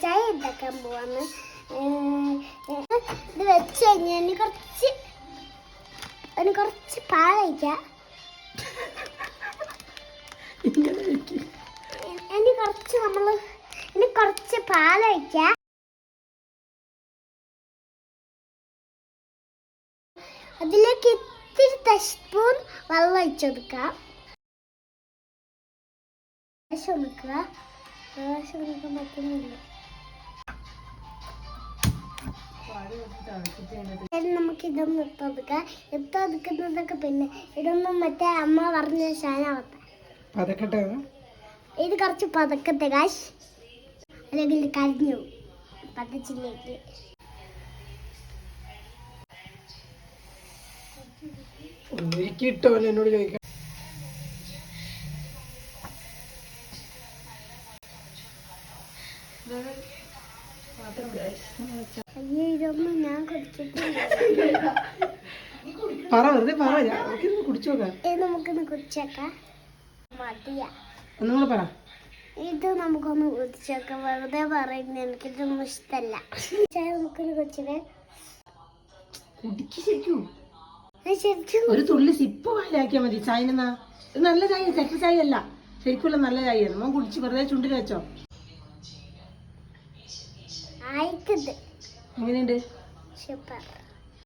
ചായ ഉണ്ടാക്കാൻ പോവാന്ന്. ഇത് വെച്ച് കഴിഞ്ഞാൽ കുറച്ച് പാലൊഴിക്കാം. ഇനി കുറച്ച് പാലൊഴിക്കാം. അതിലേക്ക് ഇത്തിരി ടീസ്പൂൺ വെള്ളം ഒഴിച്ചെടുക്കാം. പറ്റുന്നില്ല. നമുക്ക് ഇതൊന്നും ഇട്ടെടുക്കുന്നതൊക്കെ പിന്നെ ഇതൊന്നും മറ്റേ അമ്മ പറഞ്ഞ സാധനമാവട്ടെ. ഇത് കുറച്ച് പതക്കത്തെ കാശ്, അല്ലെങ്കിൽ കരിഞ്ഞു പതച്ചിലേക്ക്. എന്നോട് ചോദിക്കാം. ഇതൊന്നും ഞാൻ കുടിച്ചിട്ടില്ല. നമുക്കൊന്ന് കുടിച്ചേക്കാം. മതിയാ, ഇത് നമുക്കൊന്ന് കുടിച്ചേക്കാം. വെറുതെ പറയുന്നത് എനിക്കിതൊന്നും ഇഷ്ടല്ല. ചായ നമുക്കൊന്ന് കുടിച്ചേ. ഒരു തുള്ളി സിപ്പ് വായിലാക്കിയാ മതി. ചായ നല്ല ചായ, ചക്ക ചായ അല്ല, ശരിക്കുള്ള നല്ല ചായയാണ്. നമ്മൾ കുടിച്ച് വെറുതെ ചുണ്ടിൽ വെച്ചോ. ആയിക്കത് എങ്ങനെയുണ്ട്? സൂപ്പർ.